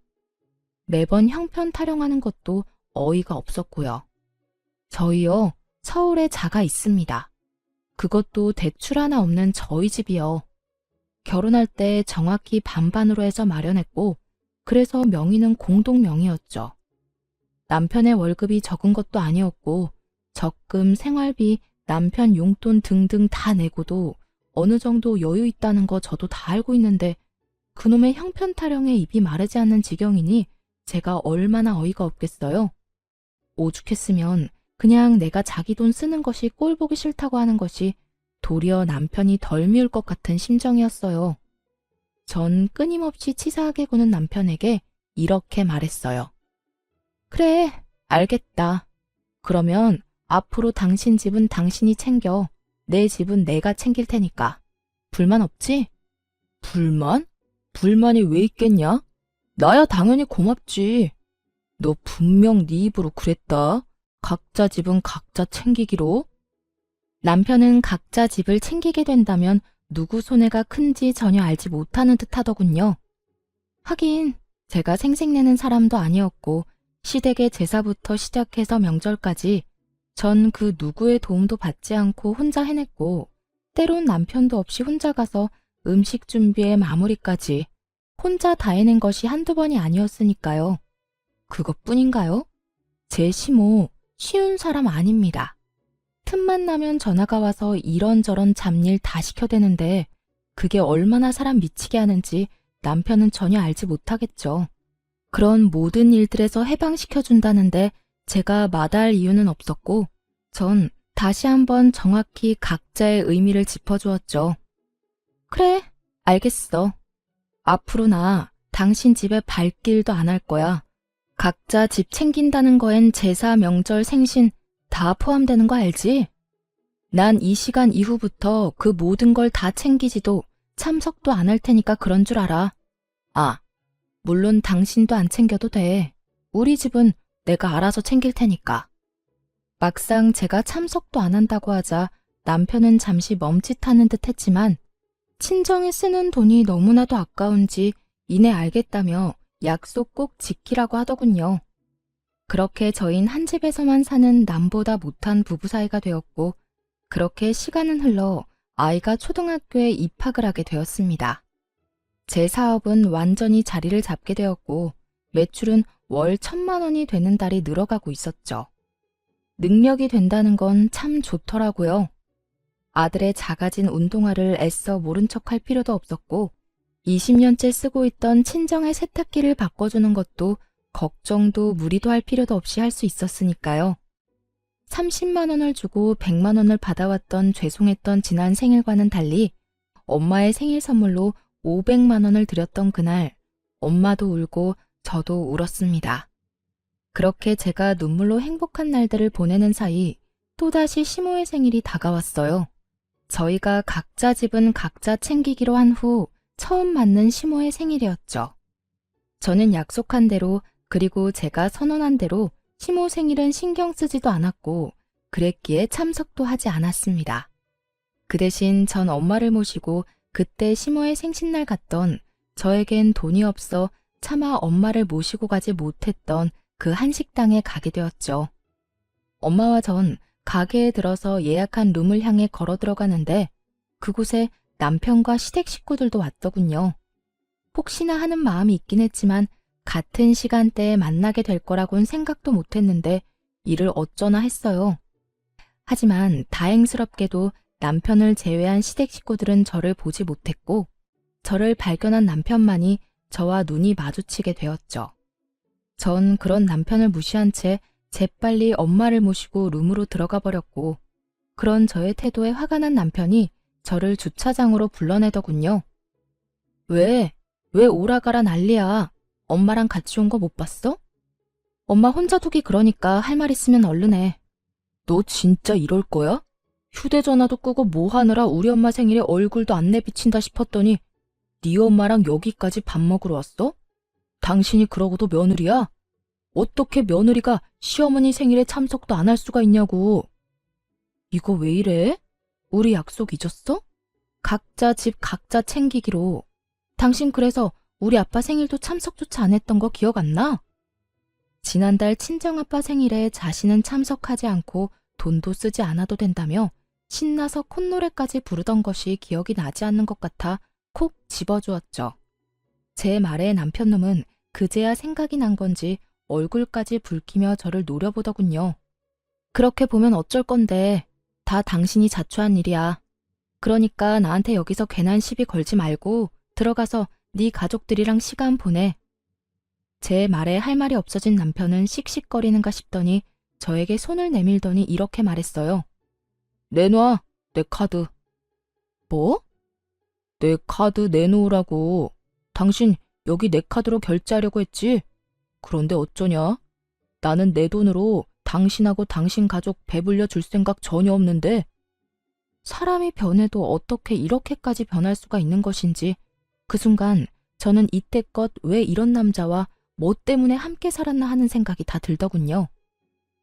매번 형편 타령하는 것도 어이가 없었고요. 저희요, 서울에 자가 있습니다. 그것도 대출 하나 없는 저희 집이요. 결혼할 때 정확히 반반으로 해서 마련했고, 그래서 명의는 공동 명의였죠. 남편의 월급이 적은 것도 아니었고, 적금, 생활비, 남편 용돈 등등 다 내고도 어느 정도 여유 있다는 거 저도 다 알고 있는데, 그놈의 형편 타령에 입이 마르지 않는 지경이니 제가 얼마나 어이가 없겠어요. 오죽했으면 그냥 내가 자기 돈 쓰는 것이 꼴 보기 싫다고 하는 것이 도리어 남편이 덜 미울 것 같은 심정이었어요. 전 끊임없이 치사하게 구는 남편에게 이렇게 말했어요. 그래, 알겠다. 그러면 앞으로 당신 집은 당신이 챙겨. 내 집은 내가 챙길 테니까. 불만 없지? 불만? 불만이 왜 있겠냐? 나야 당연히 고맙지. 너 분명 네 입으로 그랬다. 각자 집은 각자 챙기기로. 남편은 각자 집을 챙기게 된다면 누구 손해가 큰지 전혀 알지 못하는 듯 하더군요. 하긴 제가 생색내는 사람도 아니었고 시댁의 제사부터 시작해서 명절까지 전 그 누구의 도움도 받지 않고 혼자 해냈고 때론 남편도 없이 혼자 가서 음식 준비에 마무리까지 혼자 다 해낸 것이 한두 번이 아니었으니까요. 그것뿐인가요? 제 시모 쉬운 사람 아닙니다. 틈만 나면 전화가 와서 이런저런 잡일 다 시켜대는데 그게 얼마나 사람 미치게 하는지 남편은 전혀 알지 못하겠죠. 그런 모든 일들에서 해방시켜준다는데 제가 마다할 이유는 없었고 전 다시 한번 정확히 각자의 의미를 짚어주었죠. 그래, 알겠어. 앞으로 나 당신 집에 발길도 안 할 거야. 각자 집 챙긴다는 거엔 제사, 명절, 생신 다 포함되는 거 알지? 난 이 시간 이후부터 그 모든 걸 다 챙기지도 참석도 안 할 테니까 그런 줄 알아. 아, 물론 당신도 안 챙겨도 돼. 우리 집은 내가 알아서 챙길 테니까. 막상 제가 참석도 안 한다고 하자 남편은 잠시 멈칫하는 듯 했지만 친정에 쓰는 돈이 너무나도 아까운지 이내 알겠다며 약속 꼭 지키라고 하더군요. 그렇게 저흰 한 집에서만 사는 남보다 못한 부부 사이가 되었고 그렇게 시간은 흘러 아이가 초등학교에 입학을 하게 되었습니다. 제 사업은 완전히 자리를 잡게 되었고 매출은 월 1,000만 원이 되는 달이 늘어가고 있었죠. 능력이 된다는 건 참 좋더라고요. 아들의 작아진 운동화를 애써 모른 척할 필요도 없었고 20년째 쓰고 있던 친정의 세탁기를 바꿔주는 것도 걱정도 무리도 할 필요도 없이 할 수 있었으니까요. 30만 원을 주고 100만 원을 받아왔던 죄송했던 지난 생일과는 달리 엄마의 생일 선물로 500만 원을 드렸던 그날 엄마도 울고 저도 울었습니다. 그렇게 제가 눈물로 행복한 날들을 보내는 사이 또다시 시모의 생일이 다가왔어요. 저희가 각자 집은 각자 챙기기로 한 후 처음 맞는 시모의 생일이었죠. 저는 약속한 대로 그리고 제가 선언한 대로 시모 생일은 신경 쓰지도 않았고 그랬기에 참석도 하지 않았습니다. 그 대신 전 엄마를 모시고 그때 시모의 생신날 갔던 저에겐 돈이 없어 차마 엄마를 모시고 가지 못했던 그 한식당에 가게 되었죠. 엄마와 전 가게에 들어서 예약한 룸을 향해 걸어 들어가는데 그곳에 남편과 시댁 식구들도 왔더군요. 혹시나 하는 마음이 있긴 했지만 같은 시간대에 만나게 될 거라고는 생각도 못했는데 이를 어쩌나 했어요. 하지만 다행스럽게도 남편을 제외한 시댁 식구들은 저를 보지 못했고 저를 발견한 남편만이 저와 눈이 마주치게 되었죠. 전 그런 남편을 무시한 채 재빨리 엄마를 모시고 룸으로 들어가 버렸고 그런 저의 태도에 화가 난 남편이 저를 주차장으로 불러내더군요. 왜 오라가라 난리야. 엄마랑 같이 온 거 못 봤어? 엄마 혼자 두기 그러니까 할 말 있으면 얼른 해. 너 진짜 이럴 거야? 휴대전화도 끄고 뭐 하느라 우리 엄마 생일에 얼굴도 안 내비친다 싶었더니 네 엄마랑 여기까지 밥 먹으러 왔어? 당신이 그러고도 며느리야? 어떻게 며느리가 시어머니 생일에 참석도 안 할 수가 있냐고. 이거 왜 이래? 우리 약속 잊었어? 각자 집 각자 챙기기로. 당신 그래서 우리 아빠 생일도 참석조차 안 했던 거 기억 안 나? 지난달 친정아빠 생일에 자신은 참석하지 않고 돈도 쓰지 않아도 된다며 신나서 콧노래까지 부르던 것이 기억이 나지 않는 것 같아 콕 집어주었죠. 제 말에 남편놈은 그제야 생각이 난 건지 얼굴까지 붉히며 저를 노려보더군요. 그렇게 보면 어쩔 건데 다 당신이 자초한 일이야. 그러니까 나한테 여기서 괜한 시비 걸지 말고 들어가서 네 가족들이랑 시간 보내. 제 말에 할 말이 없어진 남편은 씩씩거리는가 싶더니 저에게 손을 내밀더니 이렇게 말했어요. 내놔, 내 카드. 뭐? 내 카드 내놓으라고. 당신 여기 내 카드로 결제하려고 했지? 그런데 어쩌냐? 나는 내 돈으로 당신하고 당신 가족 배불려 줄 생각 전혀 없는데. 사람이 변해도 어떻게 이렇게까지 변할 수가 있는 것인지 그 순간 저는 이때껏 왜 이런 남자와 뭐 때문에 함께 살았나 하는 생각이 다 들더군요.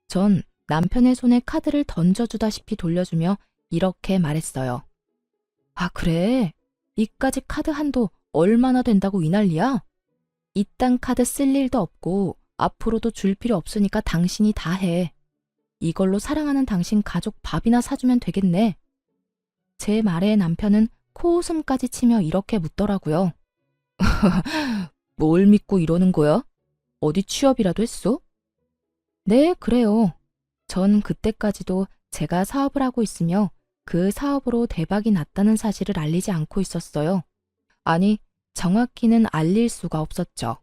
전 남편의 손에 카드를 던져주다시피 돌려주며 이렇게 말했어요. 아 그래? 이까지 카드 한도 얼마나 된다고 이 난리야? 이딴 카드 쓸 일도 없고 앞으로도 줄 필요 없으니까 당신이 다 해. 이걸로 사랑하는 당신 가족 밥이나 사주면 되겠네. 제 말에 남편은 코웃음까지 치며 이렇게 묻더라고요. 뭘 믿고 이러는 거야? 어디 취업이라도 했어? 네, 그래요. 전 그때까지도 제가 사업을 하고 있으며 그 사업으로 대박이 났다는 사실을 알리지 않고 있었어요. 아니, 정확히는 알릴 수가 없었죠.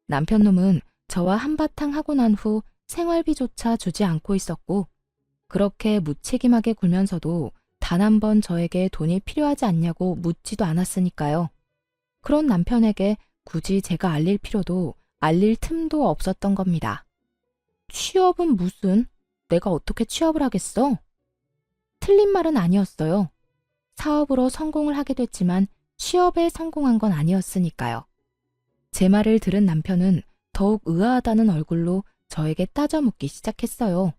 남편놈은 저와 한바탕 하고 난 후 생활비조차 주지 않고 있었고 그렇게 무책임하게 굴면서도 단 한 번 저에게 돈이 필요하지 않냐고 묻지도 않았으니까요. 그런 남편에게 굳이 제가 알릴 필요도 알릴 틈도 없었던 겁니다. 취업은 무슨? 내가 어떻게 취업을 하겠어? 틀린 말은 아니었어요. 사업으로 성공을 하게 됐지만 취업에 성공한 건 아니었으니까요. 제 말을 들은 남편은 더욱 의아하다는 얼굴로 저에게 따져 묻기 시작했어요.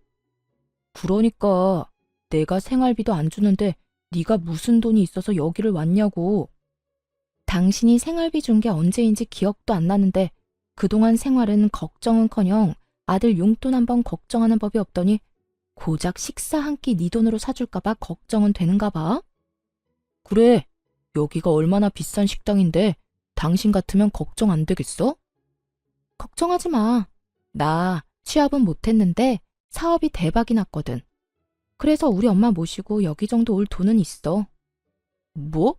그러니까 내가 생활비도 안 주는데 네가 무슨 돈이 있어서 여기를 왔냐고. 당신이 생활비 준 게 언제인지 기억도 안 나는데 그동안 생활은 걱정은커녕 아들 용돈 한번 걱정하는 법이 없더니 고작 식사 한 끼 네 돈으로 사줄까 봐 걱정은 되는가 봐. 그래, 여기가 얼마나 비싼 식당인데 당신 같으면 걱정 안 되겠어? 걱정하지 마. 나 취업은 못했는데 사업이 대박이 났거든. 그래서 우리 엄마 모시고 여기 정도 올 돈은 있어. 뭐?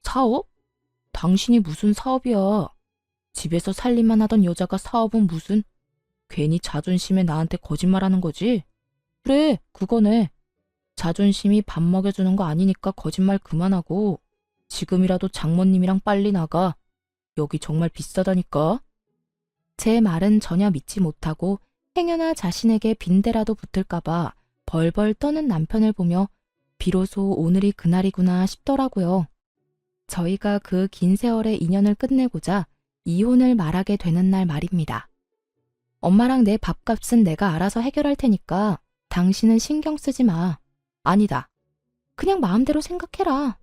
사업? 당신이 무슨 사업이야? 집에서 살림만 하던 여자가 사업은 무슨? 괜히 자존심에 나한테 거짓말하는 거지? 그래, 그거네. 자존심이 밥 먹여주는 거 아니니까 거짓말 그만하고 지금이라도 장모님이랑 빨리 나가. 여기 정말 비싸다니까. 제 말은 전혀 믿지 못하고 행여나 자신에게 빈대라도 붙을까봐 벌벌 떠는 남편을 보며 비로소 오늘이 그날이구나 싶더라고요. 저희가 그 긴 세월의 인연을 끝내고자 이혼을 말하게 되는 날 말입니다. 엄마랑 내 밥값은 내가 알아서 해결할 테니까 당신은 신경 쓰지 마. 아니다. 그냥 마음대로 생각해라.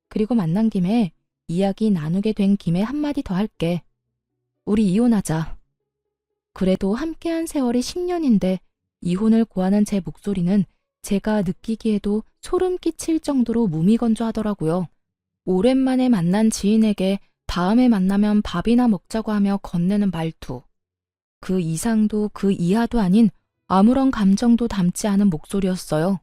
그리고 만난 김에 이야기 나누게 된 김에 한마디 더 할게. 우리 이혼하자. 그래도 함께한 세월이 10년인데 이혼을 고하는 제 목소리는 제가 느끼기에도 소름 끼칠 정도로 무미건조하더라고요. 오랜만에 만난 지인에게 다음에 만나면 밥이나 먹자고 하며 건네는 말투. 그 이상도 그 이하도 아닌 아무런 감정도 담지 않은 목소리였어요.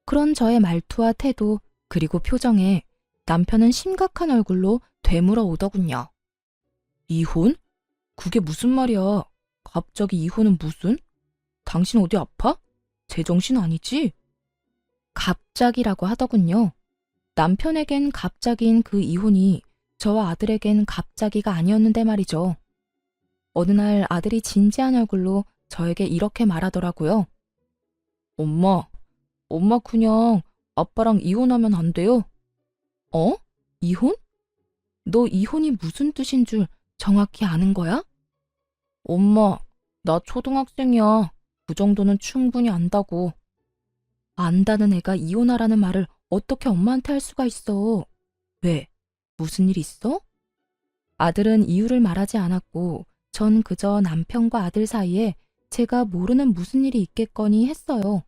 그런 저의 말투와 태도 그리고 표정에 남편은 심각한 얼굴로 되물어 오더군요. 이혼? 그게 무슨 말이야? 갑자기 이혼은 무슨? 당신 어디 아파? 제정신 아니지? 갑자기라고 하더군요. 남편에겐 갑자기인 그 이혼이 저와 아들에겐 갑자기가 아니었는데 말이죠. 어느 날 아들이 진지한 얼굴로 저에게 이렇게 말하더라고요. 엄마 그냥 아빠랑 이혼하면 안 돼요? 어? 이혼? 너 이혼이 무슨 뜻인 줄 정확히 아는 거야? 엄마, 나 초등학생이야. 그 정도는 충분히 안다고. 안다는 애가 이혼하라는 말을 어떻게 엄마한테 할 수가 있어? 왜? 무슨 일 있어? 아들은 이유를 말하지 않았고 전 그저 남편과 아들 사이에 제가 모르는 무슨 일이 있겠거니 했어요.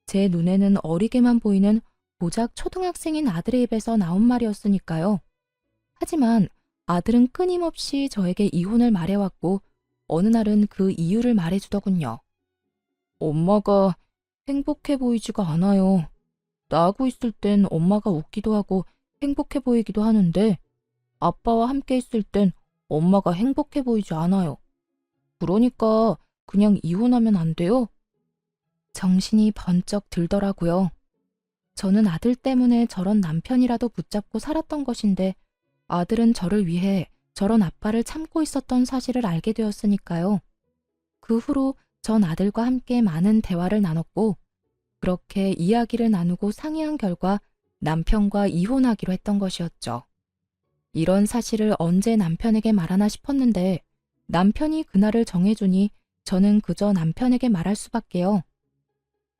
제 눈에는 어리게만 보이는 고작 초등학생인 아들의 입에서 나온 말이었으니까요. 하지만 아들은 끊임없이 저에게 이혼을 말해왔고 어느 날은 그 이유를 말해주더군요. 엄마가 행복해 보이지가 않아요. 나하고 있을 땐 엄마가 웃기도 하고 행복해 보이기도 하는데 아빠와 함께 있을 땐 엄마가 행복해 보이지 않아요. 그러니까 그냥 이혼하면 안 돼요? 정신이 번쩍 들더라고요. 저는 아들 때문에 저런 남편이라도 붙잡고 살았던 것인데 아들은 저를 위해 저런 아빠를 참고 있었던 사실을 알게 되었으니까요. 그 후로 전 아들과 함께 많은 대화를 나눴고 그렇게 이야기를 나누고 상의한 결과 남편과 이혼하기로 했던 것이었죠. 이런 사실을 언제 남편에게 말하나 싶었는데 남편이 그날을 정해주니 저는 그저 남편에게 말할 수밖에요.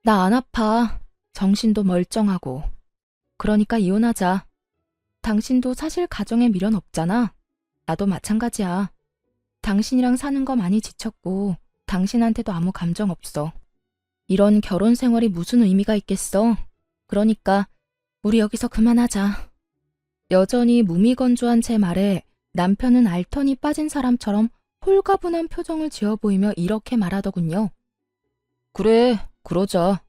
나 안 아파. 정신도 멀쩡하고. 그러니까 이혼하자. 당신도 사실 가정에 미련 없잖아. 나도 마찬가지야. 당신이랑 사는 거 많이 지쳤고 당신한테도 아무 감정 없어. 이런 결혼 생활이 무슨 의미가 있겠어. 그러니까 우리 여기서 그만하자. 여전히 무미건조한 제 말에 남편은 알턴이 빠진 사람처럼 홀가분한 표정을 지어 보이며 이렇게 말하더군요. 그래, 그러자.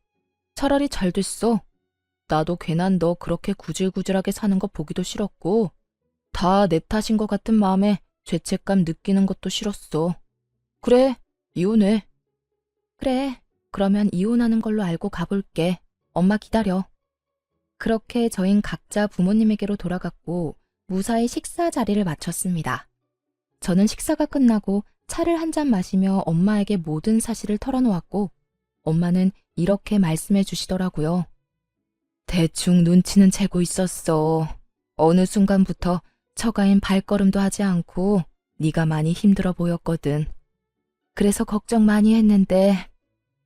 차라리 잘 됐어. 나도 괜한 너 그렇게 구질구질하게 사는 거 보기도 싫었고 다 내 탓인 것 같은 마음에 죄책감 느끼는 것도 싫었어. 그래, 이혼해. 그래, 그러면 이혼하는 걸로 알고 가볼게. 엄마 기다려. 그렇게 저흰 각자 부모님에게로 돌아갔고 무사히 식사 자리를 마쳤습니다. 저는 식사가 끝나고 차를 한 잔 마시며 엄마에게 모든 사실을 털어놓았고 엄마는 이렇게 말씀해 주시더라고요. 대충 눈치는 채고 있었어. 어느 순간부터 처가인 발걸음도 하지 않고 네가 많이 힘들어 보였거든. 그래서 걱정 많이 했는데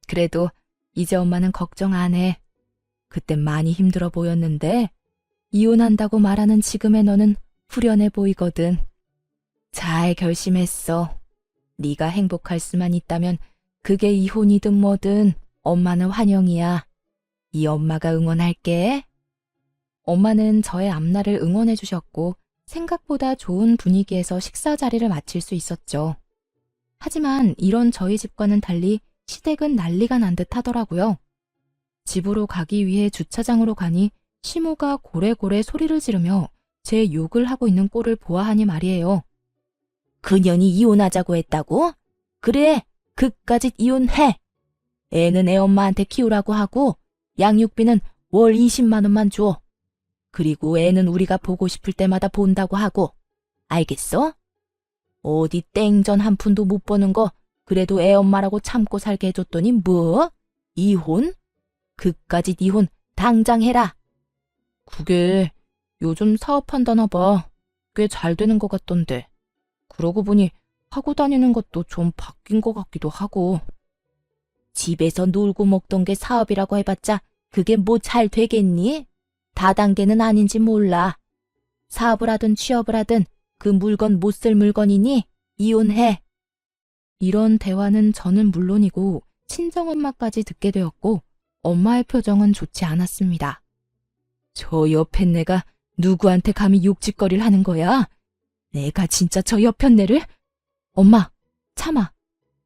그래도 이제 엄마는 걱정 안 해. 그땐 많이 힘들어 보였는데 이혼한다고 말하는 지금의 너는 후련해 보이거든. 잘 결심했어. 네가 행복할 수만 있다면 그게 이혼이든 뭐든 엄마는 환영이야. 이 엄마가 응원할게. 엄마는 저의 앞날을 응원해 주셨고 생각보다 좋은 분위기에서 식사 자리를 마칠 수 있었죠. 하지만 이런 저희 집과는 달리 시댁은 난리가 난 듯 하더라고요. 집으로 가기 위해 주차장으로 가니 시모가 고래고래 소리를 지르며 제 욕을 하고 있는 꼴을 보아하니 말이에요. 그년이 이혼하자고 했다고? 그래, 그까짓 이혼해. 애는 애 엄마한테 키우라고 하고 양육비는 월 20만 원만 줘. 그리고 애는 우리가 보고 싶을 때마다 본다고 하고. 알겠어? 어디 땡전 한 푼도 못 버는 거 그래도 애 엄마라고 참고 살게 해줬더니 뭐? 이혼? 그까짓 이혼 당장 해라. 그게 요즘 사업한다나 봐. 꽤 잘 되는 것 같던데. 그러고 보니 하고 다니는 것도 좀 바뀐 것 같기도 하고. 집에서 놀고 먹던 게 사업이라고 해봤자 그게 뭐 잘 되겠니? 다단계는 아닌지 몰라. 사업을 하든 취업을 하든 그 물건 못 쓸 물건이니 이혼해. 이런 대화는 저는 물론이고 친정엄마까지 듣게 되었고 엄마의 표정은 좋지 않았습니다. 저 옆편네가 누구한테 감히 욕짓거리를 하는 거야? 내가 진짜 저 옆편네를? 엄마, 참아.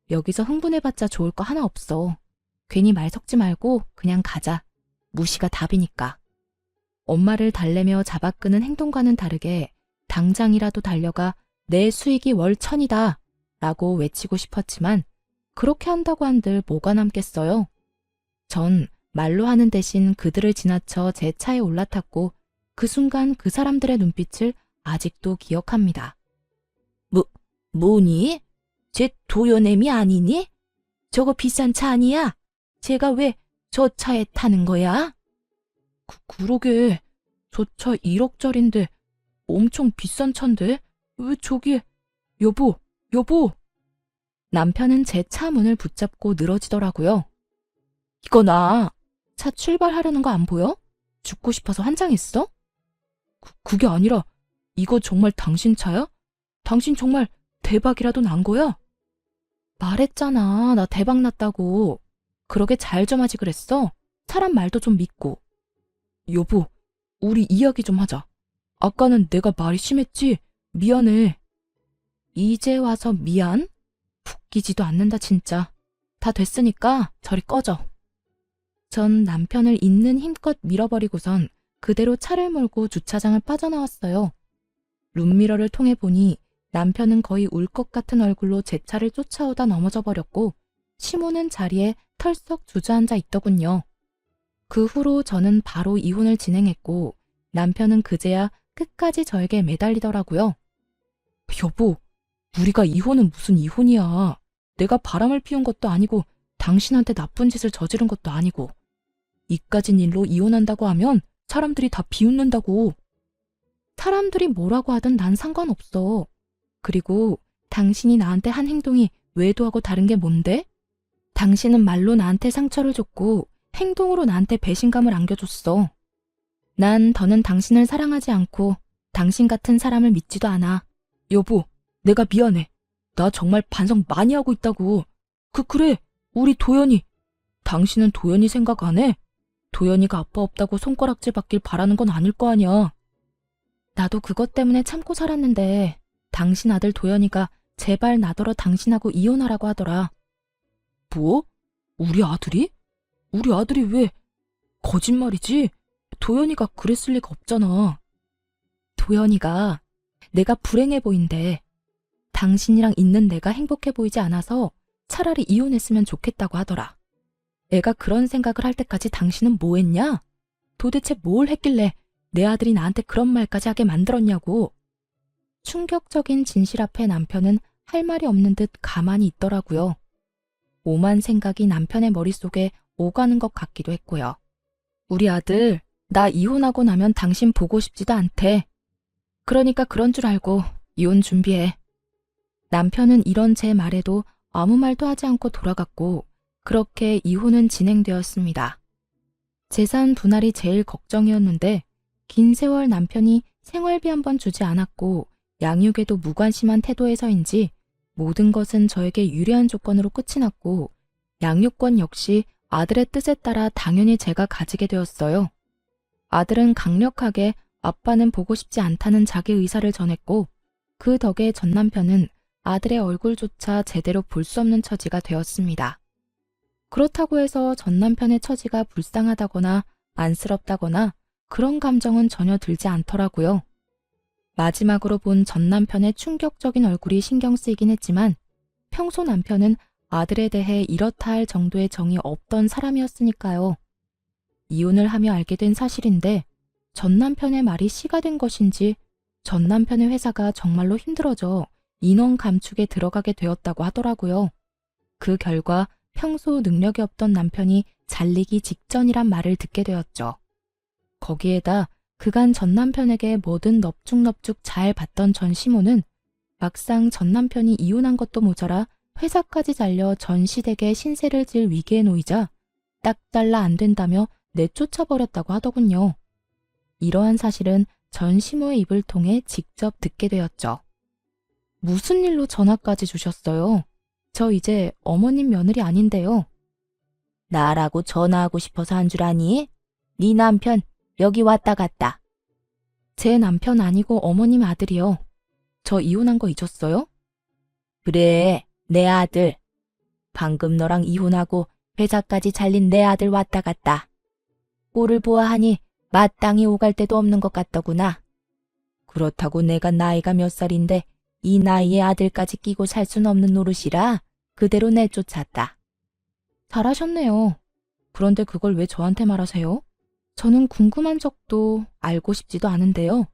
여기서 흥분해봤자 좋을 거 하나 없어. 괜히 말 섞지 말고 그냥 가자. 무시가 답이니까. 엄마를 달래며 잡아끄는 행동과는 다르게 당장이라도 달려가 내 수익이 월 1,000이다 라고 외치고 싶었지만 그렇게 한다고 한들 뭐가 남겠어요. 전 말로 하는 대신 그들을 지나쳐 제 차에 올라탔고 그 순간 그 사람들의 눈빛을 아직도 기억합니다. 뭐니? 쟤 도연애미 아니니? 저거 비싼 차 아니야? 쟤가 왜 저 차에 타는 거야? 그러게. 저 차 1억짜린데 엄청 비싼 차인데 왜 저기에. 여보. 남편은 제 차 문을 붙잡고 늘어지더라고요. 이거나 차 출발하려는 거 안 보여? 죽고 싶어서 환장했어? 그게 아니라 이거 정말 당신 차야? 당신 정말 대박이라도 난 거야? 말했잖아. 나 대박 났다고. 그러게 잘 좀 하지 그랬어. 사람 말도 좀 믿고. 여보, 우리 이야기 좀 하자. 아까는 내가 말이 심했지? 미안해. 이제 와서 미안? 웃기지도 않는다 진짜. 다 됐으니까 저리 꺼져. 전 남편을 있는 힘껏 밀어버리고선 그대로 차를 몰고 주차장을 빠져나왔어요. 룸미러를 통해 보니 남편은 거의 울 것 같은 얼굴로 제 차를 쫓아오다 넘어져 버렸고 시모는 자리에 털썩 주저앉아 있더군요. 그 후로 저는 바로 이혼을 진행했고 남편은 그제야 끝까지 저에게 매달리더라고요. 여보, 우리가 이혼은 무슨 이혼이야. 내가 바람을 피운 것도 아니고 당신한테 나쁜 짓을 저지른 것도 아니고 이까진 일로 이혼한다고 하면 사람들이 다 비웃는다고. 사람들이 뭐라고 하든 난 상관없어. 그리고 당신이 나한테 한 행동이 외도하고 다른 게 뭔데? 당신은 말로 나한테 상처를 줬고 행동으로 나한테 배신감을 안겨줬어. 난 더는 당신을 사랑하지 않고 당신 같은 사람을 믿지도 않아. 여보, 내가 미안해. 나 정말 반성 많이 하고 있다고. 그래, 우리 도연이. 당신은 도연이 생각 안 해? 도연이가 아빠 없다고 손가락질 받길 바라는 건 아닐 거 아니야. 나도 그것 때문에 참고 살았는데 당신 아들 도연이가 제발 나더러 당신하고 이혼하라고 하더라. 뭐? 우리 아들이? 우리 아들이 왜? 거짓말이지? 도연이가 그랬을 리가 없잖아. 도연이가 내가 불행해 보인대. 당신이랑 있는 내가 행복해 보이지 않아서 차라리 이혼했으면 좋겠다고 하더라. 애가 그런 생각을 할 때까지 당신은 뭐 했냐? 도대체 뭘 했길래 내 아들이 나한테 그런 말까지 하게 만들었냐고. 충격적인 진실 앞에 남편은 할 말이 없는 듯 가만히 있더라고요. 오만 생각이 남편의 머릿속에 오가는 것 같기도 했고요. 우리 아들, 나 이혼하고 나면 당신 보고 싶지도 않대. 그러니까 그런 줄 알고 이혼 준비해. 남편은 이런 제 말에도 아무 말도 하지 않고 돌아갔고 그렇게 이혼은 진행되었습니다. 재산 분할이 제일 걱정이었는데 긴 세월 남편이 생활비 한 번 주지 않았고 양육에도 무관심한 태도에서인지 모든 것은 저에게 유리한 조건으로 끝이 났고 양육권 역시 아들의 뜻에 따라 당연히 제가 가지게 되었어요. 아들은 강력하게 아빠는 보고 싶지 않다는 자기 의사를 전했고 그 덕에 전 남편은 아들의 얼굴조차 제대로 볼 수 없는 처지가 되었습니다. 그렇다고 해서 전 남편의 처지가 불쌍하다거나 안쓰럽다거나 그런 감정은 전혀 들지 않더라고요. 마지막으로 본 전 남편의 충격적인 얼굴이 신경 쓰이긴 했지만 평소 남편은 아들에 대해 이렇다 할 정도의 정이 없던 사람이었으니까요. 이혼을 하며 알게 된 사실인데 전 남편의 말이 씨가 된 것인지 전 남편의 회사가 정말로 힘들어져 인원 감축에 들어가게 되었다고 하더라고요. 그 결과 평소 능력이 없던 남편이 잘리기 직전이란 말을 듣게 되었죠. 거기에다 그간 전 남편에게 뭐든 넙죽넙죽 잘 받던 전 시모는 막상 전 남편이 이혼한 것도 모자라 회사까지 잘려 전 시댁에 신세를 질 위기에 놓이자 딱 잘라 안 된다며 내쫓아버렸다고 하더군요. 이러한 사실은 전 시모의 입을 통해 직접 듣게 되었죠. 무슨 일로 전화까지 주셨어요? 저 이제 어머님 며느리 아닌데요. 나라고 전화하고 싶어서 한 줄 아니? 네 남편 여기 왔다 갔다. 제 남편 아니고 어머님 아들이요. 저 이혼한 거 잊었어요? 그래, 내 아들. 방금 너랑 이혼하고 회사까지 잘린 내 아들 왔다 갔다. 꼴을 보아하니 마땅히 오갈 데도 없는 것 같더구나. 그렇다고 내가 나이가 몇 살인데 이 나이에 아들까지 끼고 살 순 없는 노릇이라 그대로 내쫓았다. 잘하셨네요. 그런데 그걸 왜 저한테 말하세요? 저는 궁금한 적도 알고 싶지도 않은데요.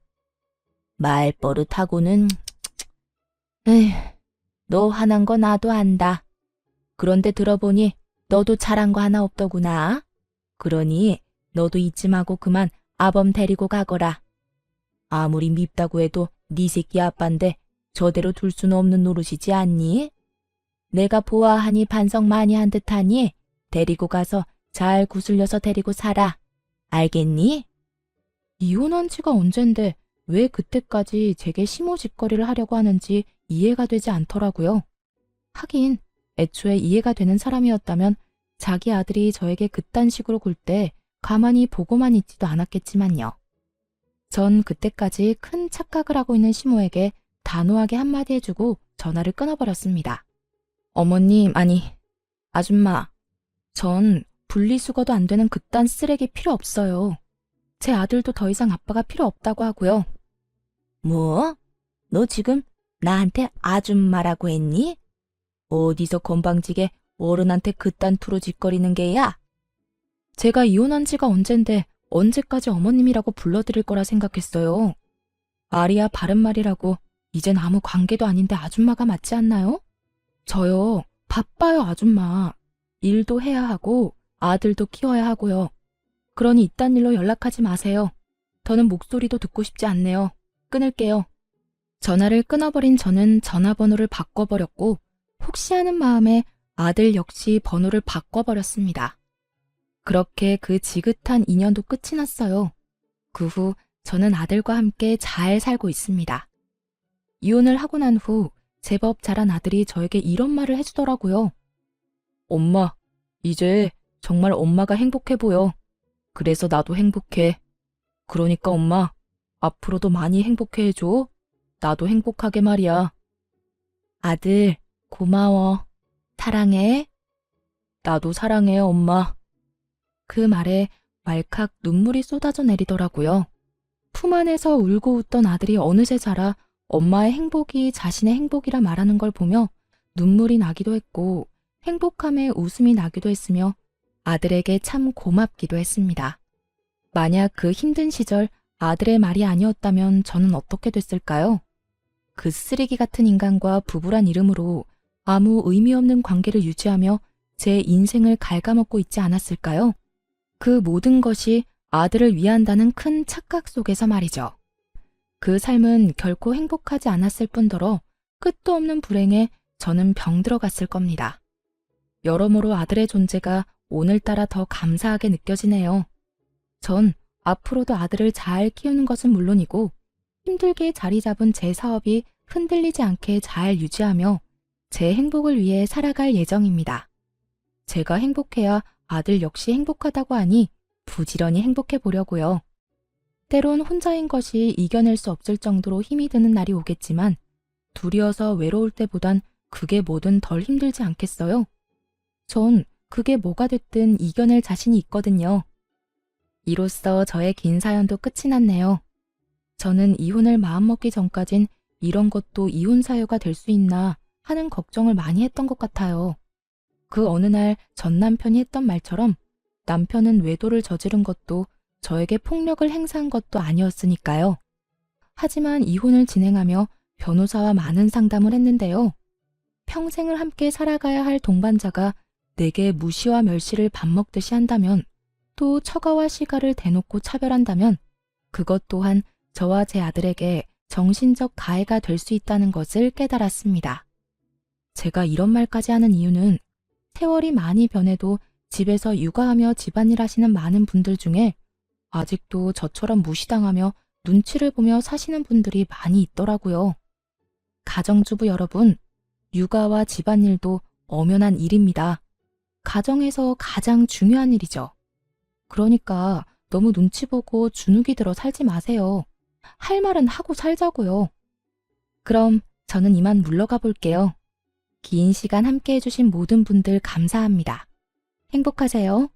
말버릇하고는... 에휴, 너 화난 거 나도 안다. 그런데 들어보니 너도 잘한 거 하나 없더구나. 그러니 너도 잊지 마고 그만 아범 데리고 가거라. 아무리 밉다고 해도 네 새끼 아빠인데 저대로 둘 수는 없는 노릇이지 않니? 내가 보아하니 반성 많이 한 듯하니 데리고 가서 잘 구슬려서 데리고 살아. 알겠니? 이혼한 지가 언젠데 왜 그때까지 제게 시모짓거리를 하려고 하는지 이해가 되지 않더라고요. 하긴 애초에 이해가 되는 사람이었다면 자기 아들이 저에게 그딴 식으로 굴 때 가만히 보고만 있지도 않았겠지만요. 전 그때까지 큰 착각을 하고 있는 시모에게 단호하게 한마디 해주고 전화를 끊어버렸습니다. 어머님, 아니, 아줌마, 전 분리수거도 안 되는 그딴 쓰레기 필요 없어요. 제 아들도 더 이상 아빠가 필요 없다고 하고요. 뭐? 너 지금 나한테 아줌마라고 했니? 어디서 건방지게 어른한테 그딴 투로 짓거리는 게야? 제가 이혼한 지가 언젠데 언제까지 어머님이라고 불러드릴 거라 생각했어요. 말이야 바른 말이라고 이젠 아무 관계도 아닌데 아줌마가 맞지 않나요? 저요, 바빠요 아줌마. 일도 해야 하고 아들도 키워야 하고요. 그러니 이딴 일로 연락하지 마세요. 더는 목소리도 듣고 싶지 않네요. 끊을게요. 전화를 끊어버린 저는 전화번호를 바꿔버렸고 혹시 하는 마음에 아들 역시 번호를 바꿔버렸습니다. 그렇게 그 지긋한 인연도 끝이 났어요. 그 후 저는 아들과 함께 잘 살고 있습니다. 이혼을 하고 난 후 제법 자란 아들이 저에게 이런 말을 해주더라고요. 엄마, 이제 정말 엄마가 행복해 보여. 그래서 나도 행복해. 그러니까 엄마, 앞으로도 많이 행복해 해줘. 나도 행복하게 말이야. 아들, 고마워. 사랑해. 나도 사랑해, 엄마. 그 말에 왈칵 눈물이 쏟아져 내리더라고요. 품 안에서 울고 웃던 아들이 어느새 자라 엄마의 행복이 자신의 행복이라 말하는 걸 보며 눈물이 나기도 했고 행복함에 웃음이 나기도 했으며 아들에게 참 고맙기도 했습니다. 만약 그 힘든 시절 아들의 말이 아니었다면 저는 어떻게 됐을까요? 그 쓰레기 같은 인간과 부부란 이름으로 아무 의미 없는 관계를 유지하며 제 인생을 갉아먹고 있지 않았을까요? 그 모든 것이 아들을 위한다는 큰 착각 속에서 말이죠. 그 삶은 결코 행복하지 않았을 뿐더러 끝도 없는 불행에 저는 병들어갔을 겁니다. 여러모로 아들의 존재가 오늘따라 더 감사하게 느껴지네요. 전 앞으로도 아들을 잘 키우는 것은 물론이고 힘들게 자리 잡은 제 사업이 흔들리지 않게 잘 유지하며 제 행복을 위해 살아갈 예정입니다. 제가 행복해야 아들 역시 행복하다고 하니 부지런히 행복해 보려고요. 때론 혼자인 것이 이겨낼 수 없을 정도로 힘이 드는 날이 오겠지만 둘이어서 외로울 때보단 그게 뭐든 덜 힘들지 않겠어요? 전 그게 뭐가 됐든 이겨낼 자신이 있거든요. 이로써 저의 긴 사연도 끝이 났네요. 저는 이혼을 마음먹기 전까진 이런 것도 이혼 사유가 될 수 있나 하는 걱정을 많이 했던 것 같아요. 그 어느 날 전 남편이 했던 말처럼 남편은 외도를 저지른 것도 저에게 폭력을 행사한 것도 아니었으니까요. 하지만 이혼을 진행하며 변호사와 많은 상담을 했는데요. 평생을 함께 살아가야 할 동반자가 내게 무시와 멸시를 밥 먹듯이 한다면, 또 처가와 시가를 대놓고 차별한다면 그것 또한 저와 제 아들에게 정신적 가해가 될 수 있다는 것을 깨달았습니다. 제가 이런 말까지 하는 이유는 세월이 많이 변해도 집에서 육아하며 집안일 하시는 많은 분들 중에 아직도 저처럼 무시당하며 눈치를 보며 사시는 분들이 많이 있더라고요. 가정주부 여러분, 육아와 집안일도 엄연한 일입니다. 가정에서 가장 중요한 일이죠. 그러니까 너무 눈치 보고 주눅이 들어 살지 마세요. 할 말은 하고 살자고요. 그럼 저는 이만 물러가 볼게요. 긴 시간 함께 해주신 모든 분들 감사합니다. 행복하세요.